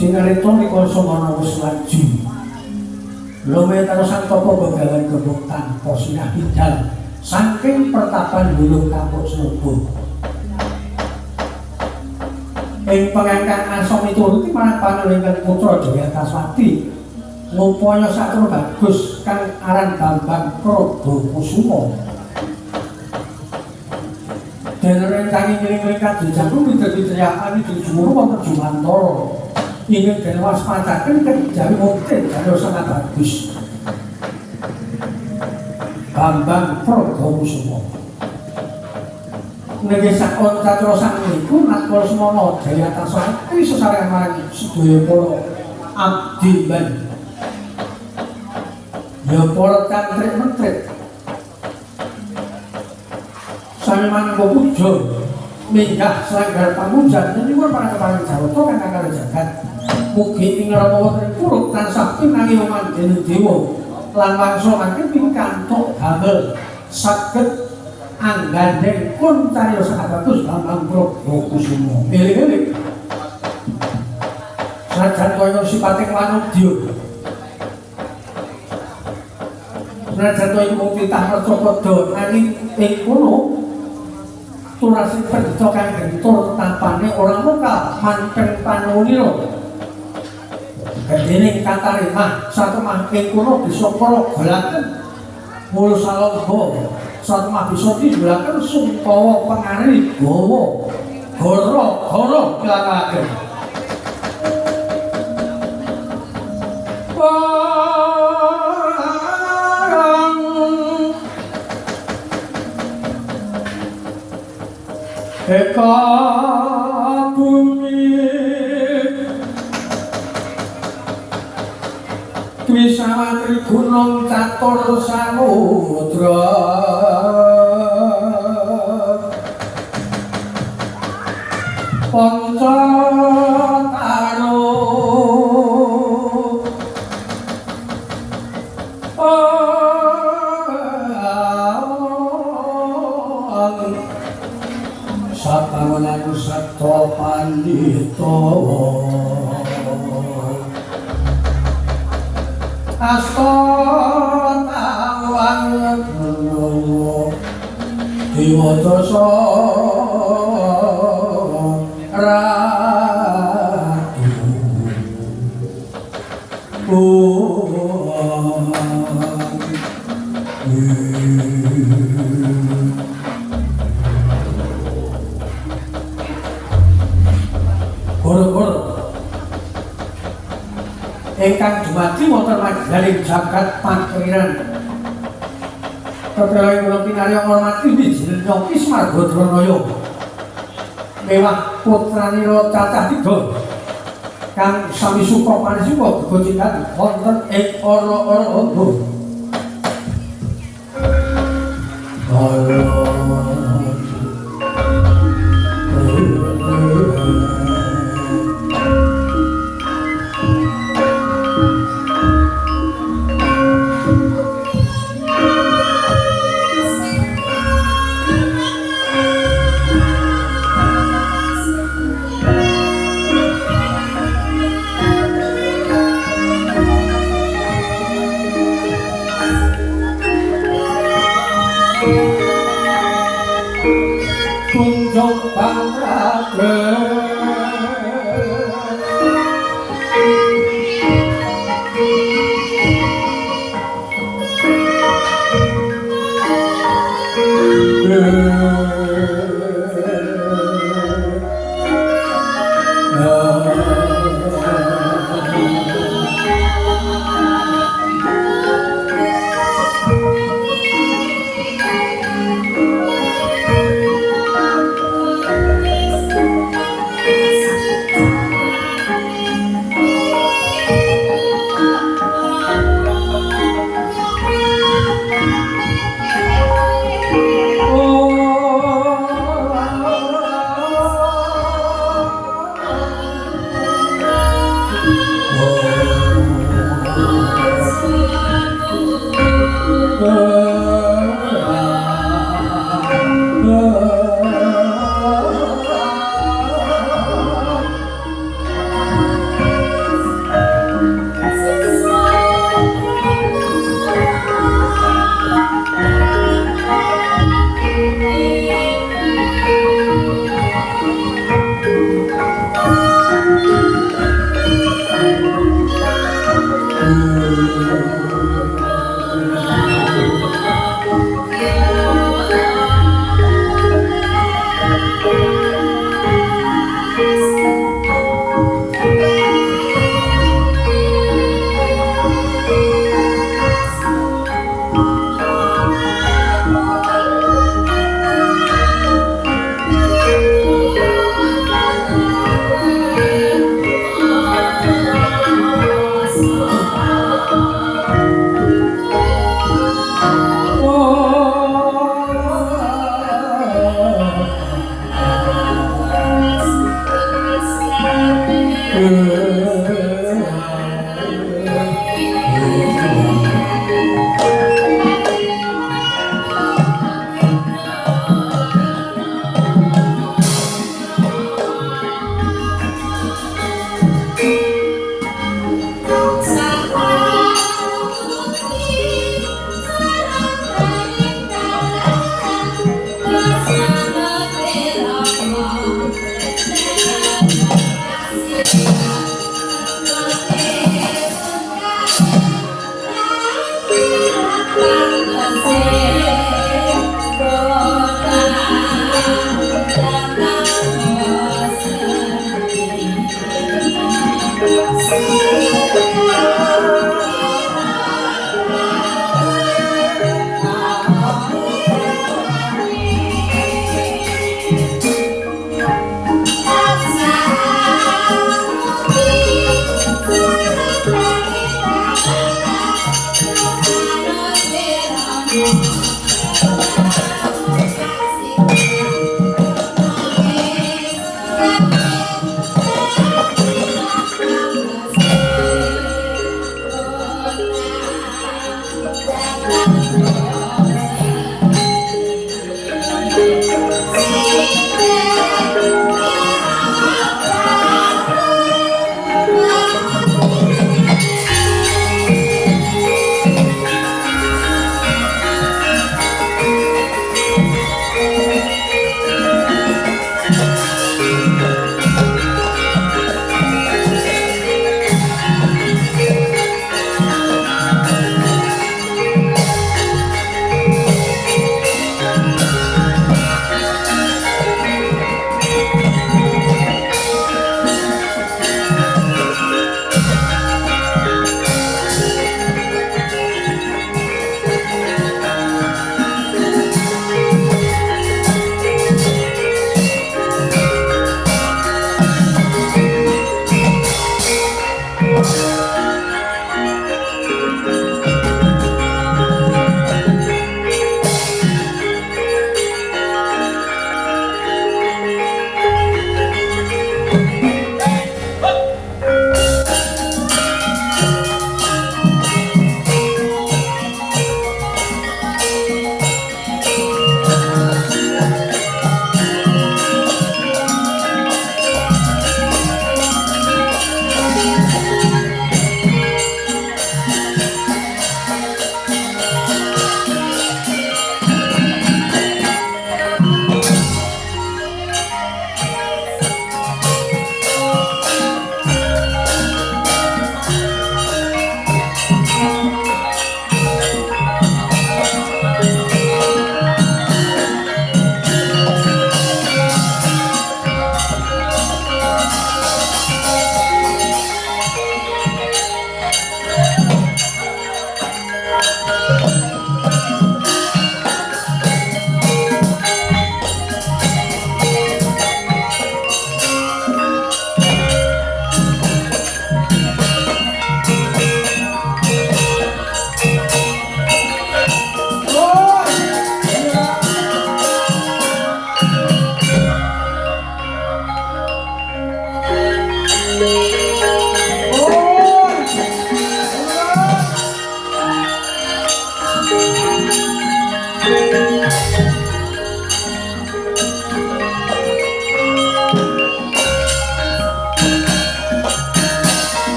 Sinarita nika semana wis laju. Lume terusan topo begawan gebuk tanpa sinah hidal saking pertapan Hulu Kapuk Snobo. Ing pengangkang asa mituruti marang panulinging putra Jayataswati ngupaya satru bagus kang aran Bambang Prabakusuma. Dene rencang ngiling-iling kadhejaku midheti-dheyakane dijumuru wonten Jumantara. Ingin dan waspadakan kan jari mungkin jari sangat bagus. Bambang Prabakusuma nggih sakon catrosan niku nakul semono Jayataswati sesarengan marang sedaya para abdi ben ya para cantrik-mentrik sami manungsa puja minggah selanggar pamujan menika para keparing Jawata kang kakang jagat. Mugi ing rama wonten puruk tansah pinangi mandening dewa lan wangsa mangke pikantuk damel saged anggandeng pun cariyos sangat bagus Bambang Prabakusuma. Eling-eling sajan kaya sipating manudya sajan kaya mung titah merca padha nanging ing kono turasi pendhita kang gentur tampane ora muka manteng panunira. Dening katarimah satu mah ing kono bisa kala golaken mulu salomba satu mah bisa dijulaken sumpawa pengari gawa goro kelakaken eka bumi Wisawatri gunung catur samudra panca taro sapamunaku sabda pandhita asta tawang diwaca ratu ingkang dumadi wonten magiling jagat pakliran Tetelaing kula pinarya ngormati wijil nyoki Smargadranaya mewah putranira cacah 3 kang sami suka panisuwa gegojingan wonten ing ora-ora ando.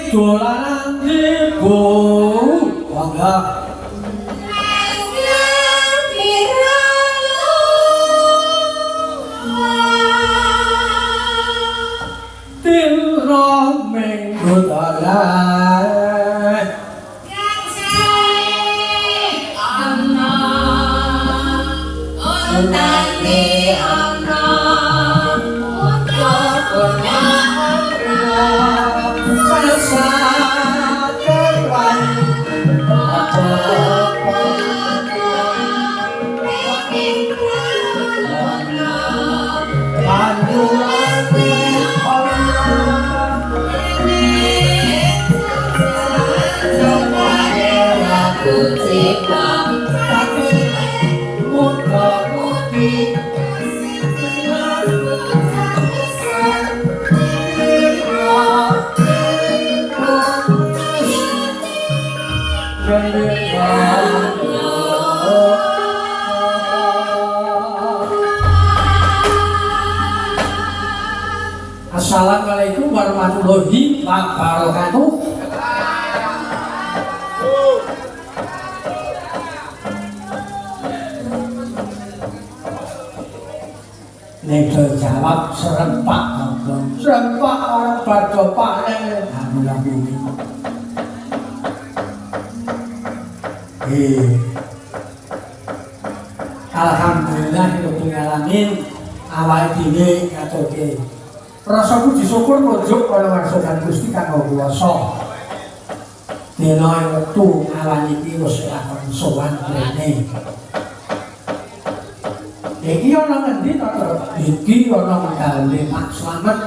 Dolan ibu wangga tiro minggu dolan ana ontane ana punya Assalamualaikum warahmatullahi wabarakatuh. Nego jawab serempak serempak orang pada panen alhamdulillah. Alhamdulillah rabbil alamin awal dhewe katoke rasa puji syukur mujuk kala warsodan Gusti kang kuwasa. Dina wektu awan iki wis lakon sowan rene. Iki ana ngendi to? Iki ana mendale Pak Slamet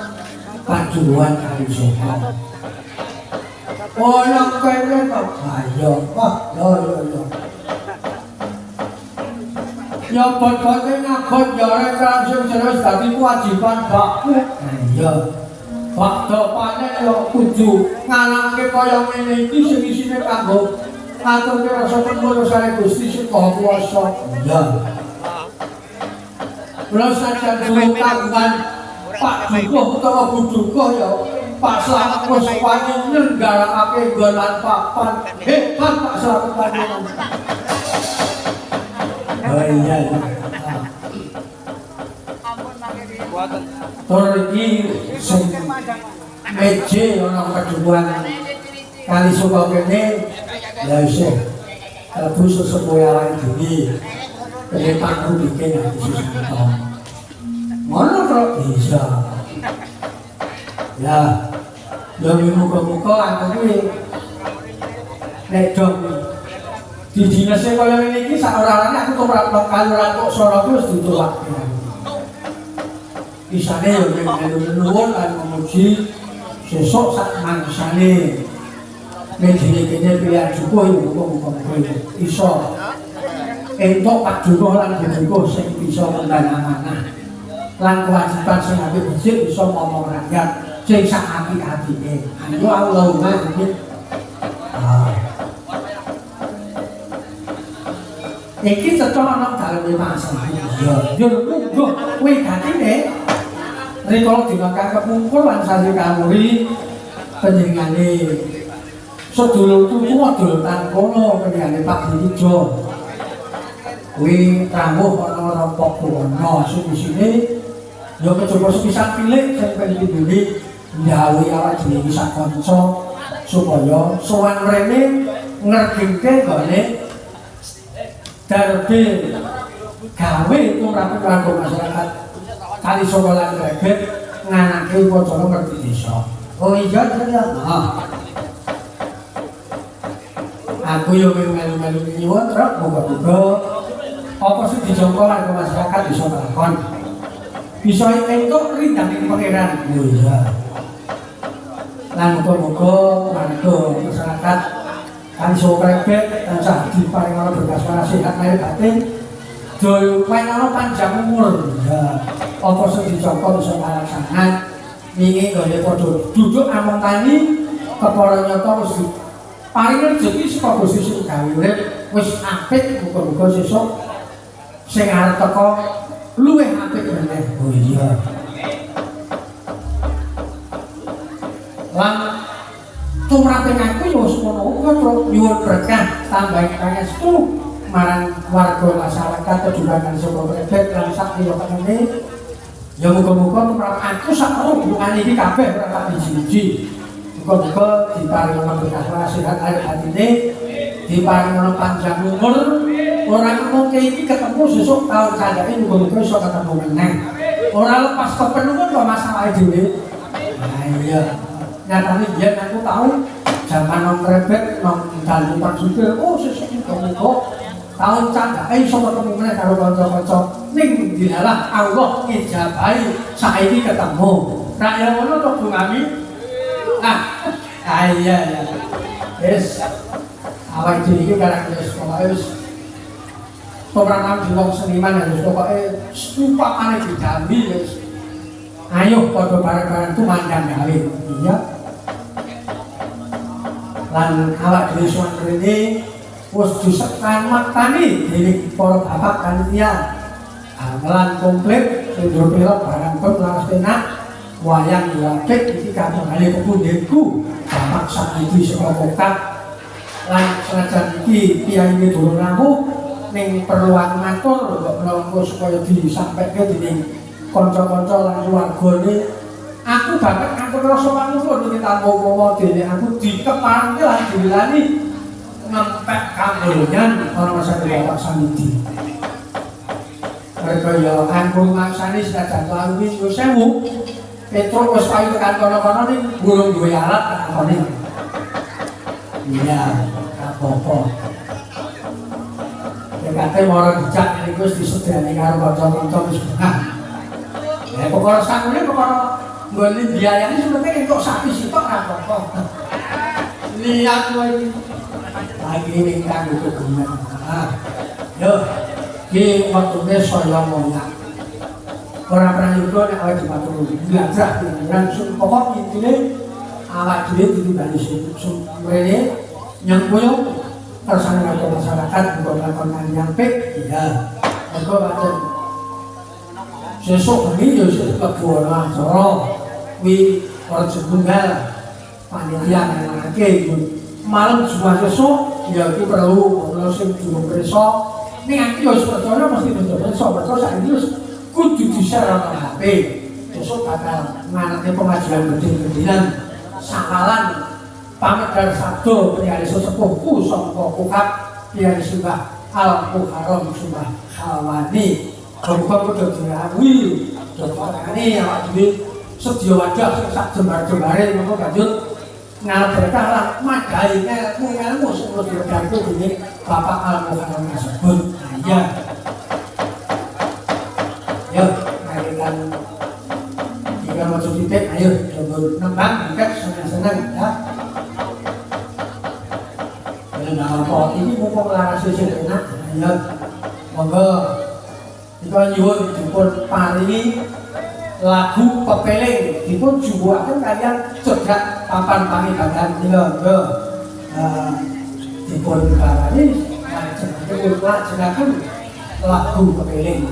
Pajuruan Kali Sokan. Oh, yang kene kok ayo, wah, yo. Ya bot-bote ngagot ya rek langsung jelas dadi kewajiban bakku. Iya. Waktu panen ya kudu nganake kaya ngene iki sing isine kanggo ngaturke rasa pengurus sare Gusti sing Maha Kuwasa. Iya. Kula sajan dulu kagungan Pak Dukuh utawa Bu Dukuh ya Pak Slamet wis wani nenggalakake nggonan papan. Hebat Pak Slamet panjenengan. Oh iya. Toriki sing meje ana Pajuruan Kali Sokan kene lha isih kalbu sesepuh awake dhewe. Kene pangku bikin ati susah. Ngono kok bisa. Ya. Yo muga-muga aku kuwi nek dong di dinase kaya ngene iki sak orane aku keprak kalurahan kok sora kuwi wis ditolak. isane yo ning nuwun lan memuji sesuk sak mangsane medine kene pilihan jukuh muga-muga iso entuk paduka lan bojoku sing bisa ngendani amanah lan kewajiban sing apik becik bisa ngomong rakyat sing sak apik-apike. Ayo Allahumma amin. Iki cocok ana daleme masalah. Yo monggo kowe gatine rikala dimakan kepungkur lan sasi kamuri panjenengane sedulur tuku dulur kono panjenengane Pak Dijo. Kuwi rawuh ana rompok kono suwisine yo kecoba sepisan pilih sing pengen dibeli gawe awak dhewe sak kanca supaya sowan mrene ngergingke gone darbe gawe ora kanggo masyarakat kali sokolan grebet nganake upacara ngerti desa. Oh iya ya. Aku yo melu-melu nyuwun truk muga-muga apa sing dijangka lan masyarakat bisa lakon. Bisa entuk rindaning pangeran. Oh iya. Lan muga-muga manut masyarakat kan sokrebet tansah diparingana berkas sehat lahir batin dol paringana panjang umur. Ya. Apa sing dicangka bisa kalaksana wingi gone padha duduk among tani kepara nyata wis paring rezeki saka Gusti sing gawe urip wis apik muga-muga sesuk sing arep teko luwih apik meneh. Oh iya. Lan tumraping aku yo semono uga nyuwun berkah tambahi pangestu marang warga masyarakat kejurangan saka krebet lan sak liya kanene. Ya muga-muga tumrap aku sak rombongan iki kabeh ora tak biji-biji. Muga-muga diparingana berkah sehat lahir batine, diparingana panjang umur. Ora mungkin iki ketemu sesuk taun candhake muga-muga iso ketemu meneh. Ora lepas kepenuhan kok masalah dhewe. Nah iya. Nyatane biyen aku tahu zaman nang krebet nang dalu Pak Supir, oh sesuk muga-muga taun candhake iso ketemu meneh karo kanca-kanca ning dilalah Allah ngijabahi saiki ketemu. Rak ya ngono to Bung Ami. Iya ya. Wis awake dhewe iki karang wis pokoke wis pemeran di wong seniman harus pokoke upamane didambi wis. Ayo padha bareng-bareng tumandang gawe. Iya. Lan awak dhewe sowan rene wis disekan maktani dening para bapak panitia. Amalan komplit sendro pelok barang pun laras tenak wayang apik iki kabehane kepundhenku bapak sakiti saka kokak lan senajan iki piyane durung rawuh ning perlu aku matur kok menawa supaya disampaikan dening kanca-kanca lan keluargane aku banget aku rasa panuwun iki tanpa umpama dene aku dikeparke lan dilani ngempek kanggonyan ana masyarakat Bapak Samidi. Mereka ya anggur maksane senajan lalu minggu 1000 Petro wis payu tekan kono-kono ning burung duwe alat takone. Iya, apa-apa. Kate mara dijak niku wis disedani karo kanca-kanca wis benah. Ya perkara sakune perkara nggone biayane sebenarnya entuk sapi sitok ra apa-apa. Lihat wae iki. Lagi ning kanggo kegunaan. Yo, iki waktune saya moyak. Ora pernah nyuruh nek awake dimatur belajar langsung pokok intine awak dhewe ditimbali sumrene nyengkuyung tersane karo masyarakat bukan lakon nyampe iya engko pancen sesuk bengi yo sesuk kebuana acara kuwi ora setunggal panitia nganake malam Jumat sesuk ya iki perlu ono sing durung preso ning aku yo percaya mesti preso saiki wis kudu di-share ana HP. Besok bakal nganake pengajian gede-gedean sakalan pamit dari sabdo priyadi sesepuhku sangka kokak priyadi Simbah Al-Muharram Simbah Halwani. Muga kudu dirawi, dokane awak dhewe sedya wadah sing sak jembar-jembare mengko banjur ngarep berkah lan madhahi ilmu sing dibantu dening Bapak Al-Muharram tersebut. Iya. Ya, ngalikan kalau titik ayo coba nembang dekat senang-senang ya. Nah, kok ini mumpung laras sing enak ya. Monggo kita nyuwun dipun paringi lagu pepeling dipun jubuhaken kalian cedhak papan pangibadah monggo dipun parani lajengaken lagu pepeling.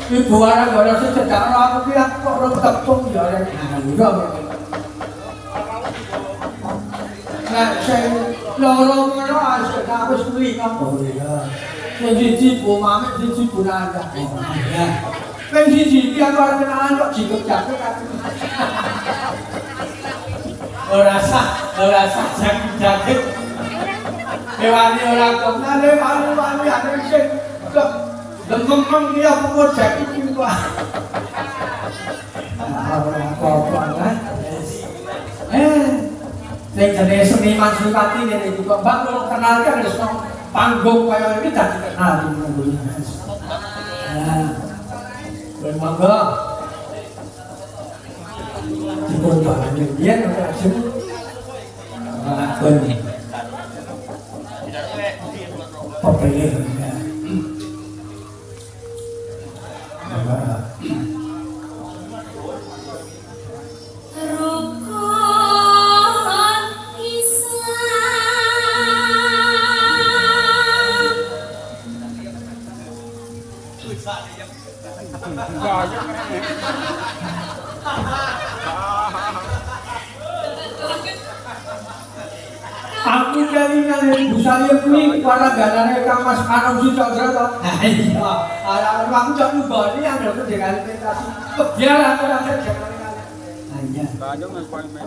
Ibu orang-orang sing cedhak ora kuwi kok ora tepung ya ora. Nah, saya lorong-lorong sudah harus beli kamu. Yang siji bu mami, siji bu nanda. Yang siji dia luar kenalan kok jatuh-jatuh kan. Rasa jatuh-jatuh. Hewani orang kena, hewani ada yang sih. Lempeng dia pukul jatuh juga. Apa-apa kan? Sing jenis seniman Sripati ini juga Mbak kalau kenalkan harus panggung kayak ini tak dikenal di minggu. Nah, monggo dipun barani yen langsung ngakon pepeling. Aku dari busanya kuwi waragane Kang Mas Anom Sucandra to. Iya. Arek aku cok nubani yang dhewe dengan presentasi. Biar aku rasa jangan kali. Nah iya. Banyak Mas Paimen.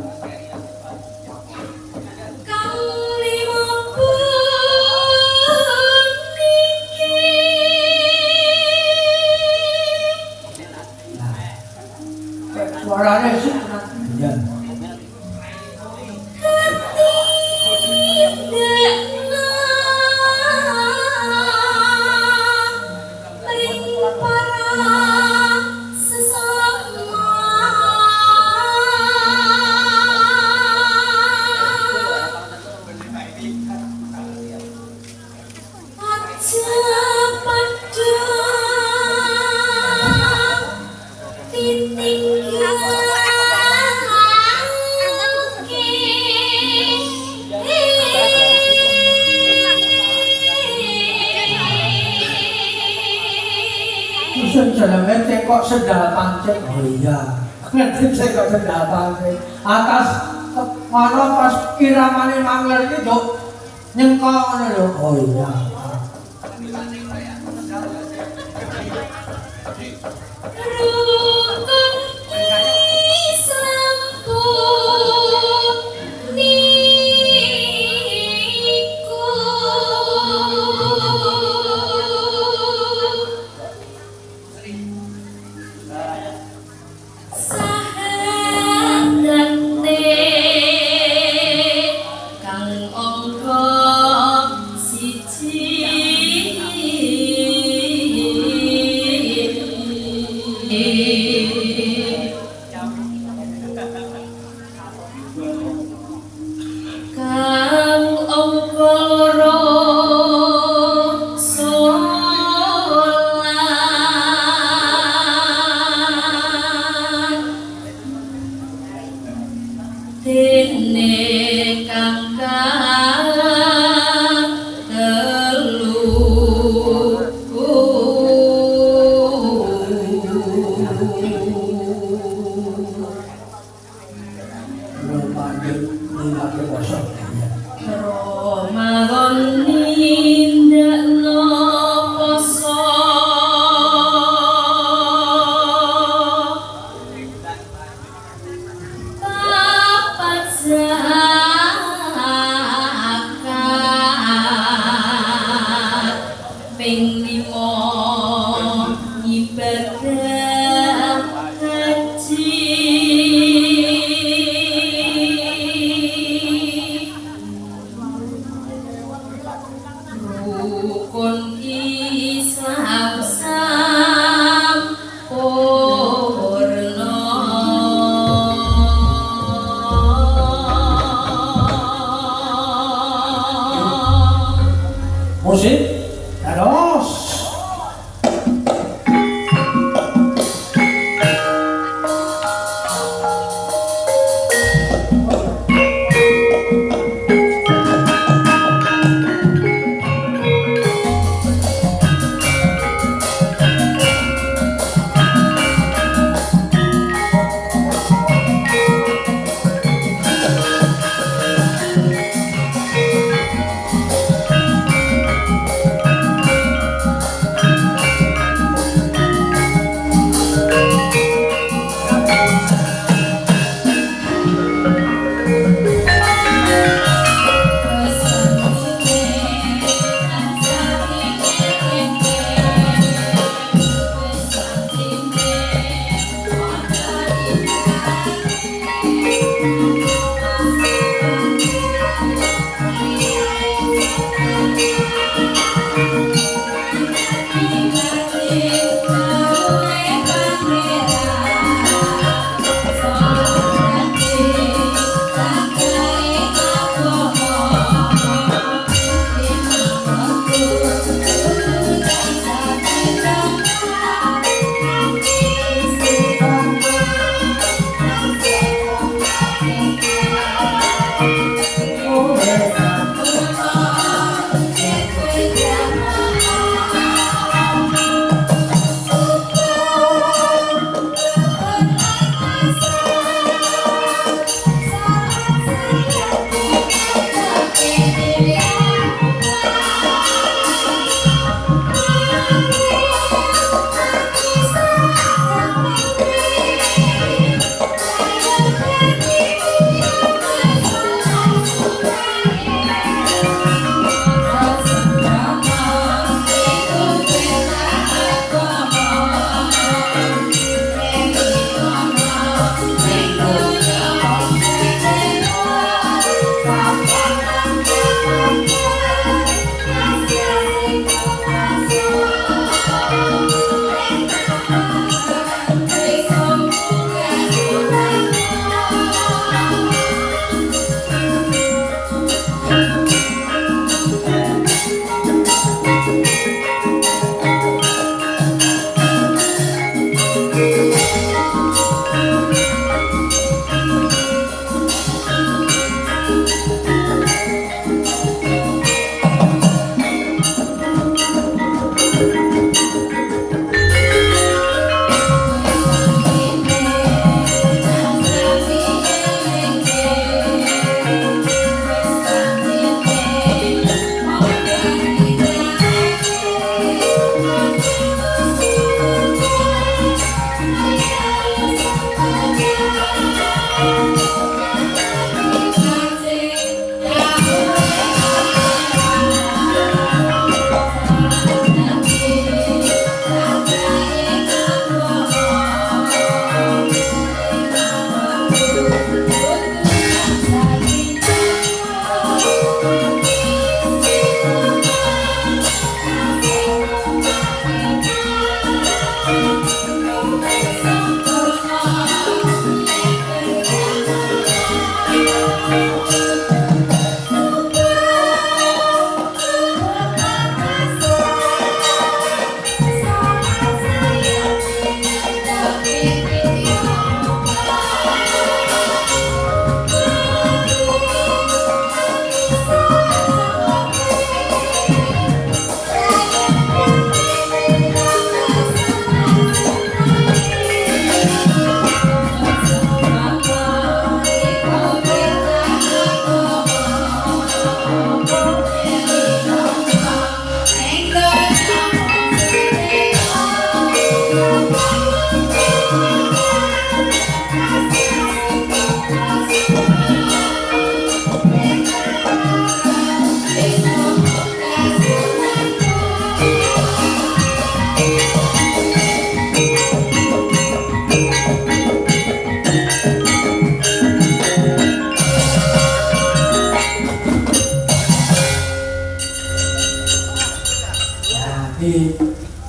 Kang limo puniki. Suaranya sih. Iya. Jenenge cekok sendal pancing. Oh iya. Ngerti cekok sendal pancing. Atas ana pas kiramane mangler iki nduk nyengkok ngono lho. Oh iya. Rukun Islam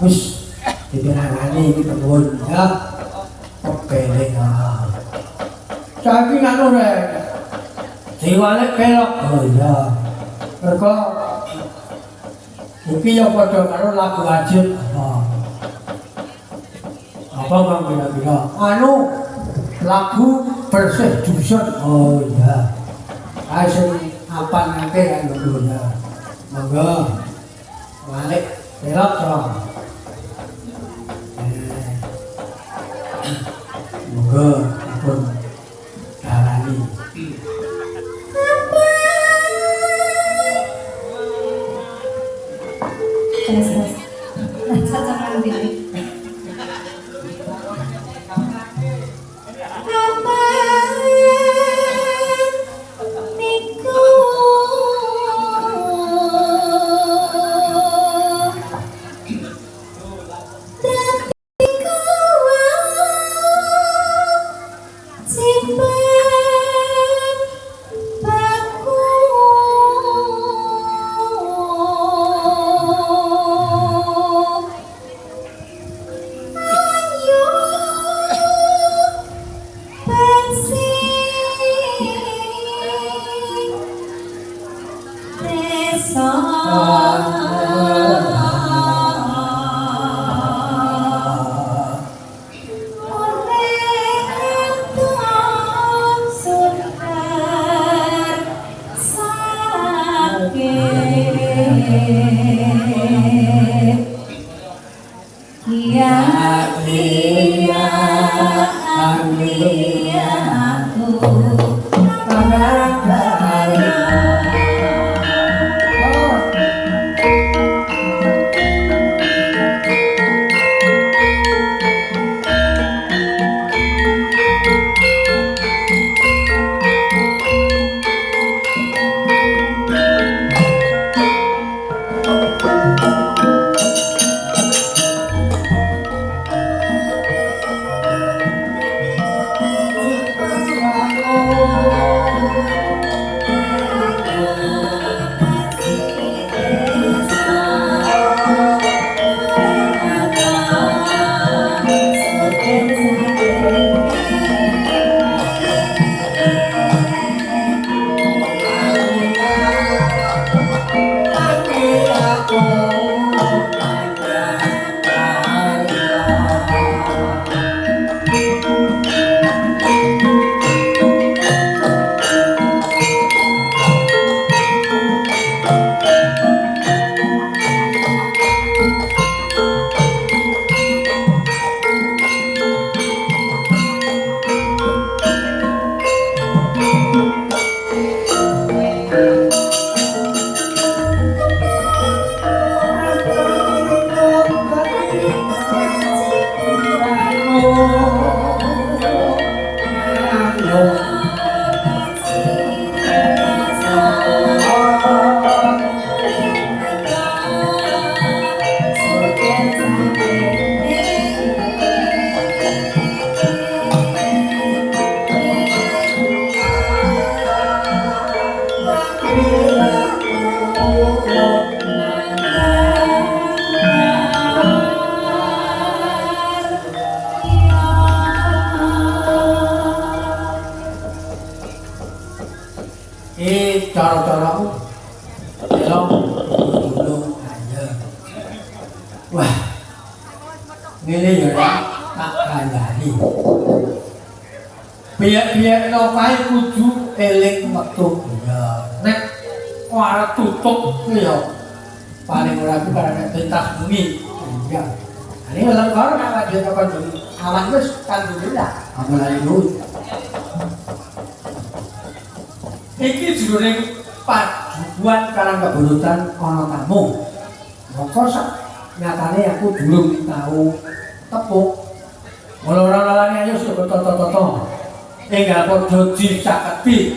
wis dipirangani iki nuwun ya. Kepeleng ah. Saiki ngono rek. Diwalik kelok. Oh iya. Mergo iki ya padha karo lagu wajib apa bang kira-kira anu lagu bersih dusun. Oh iya ayo apa nanti kan dulu ya monggo balik belok dong monggo pun dalani Nah, cacangan diri. Cara-caramu elok dulu aja. Wah, ngene ya tak kandhani. Biyak-biyak kae kudu eling wektu ya. Nek ora tutup ya paling ora ku karena pentas bengi. Ya. Ini dalam karo nek dia kapan bengi. Awan wis alhamdulillah. Amulane dulu. Iki jroning paduan karang kebulutan ana tamu. Moko sak nyatane aku durung tau tepuk. Ora-orane ayo sok toto-toto. Enggal padha dicaketi.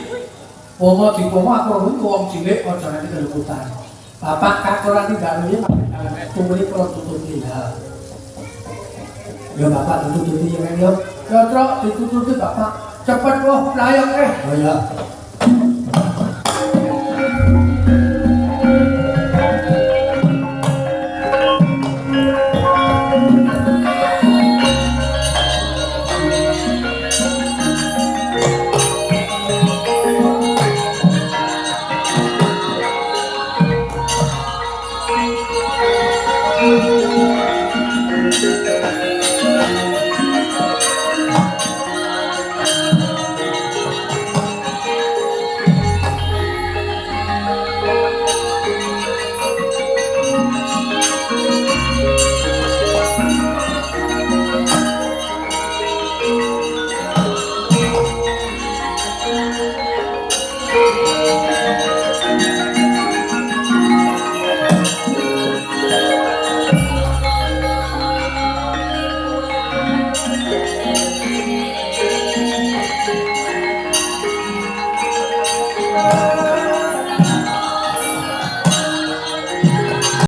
Pomo dipomo aku wong cilik aja nanti keluputan. Bapak kakoran tidak nuli tumuli kula tututi ya. Ya bapak tututi ya kan yo. Ya trok ditututi bapak. Cepet kok layok Oh ya. Thank you.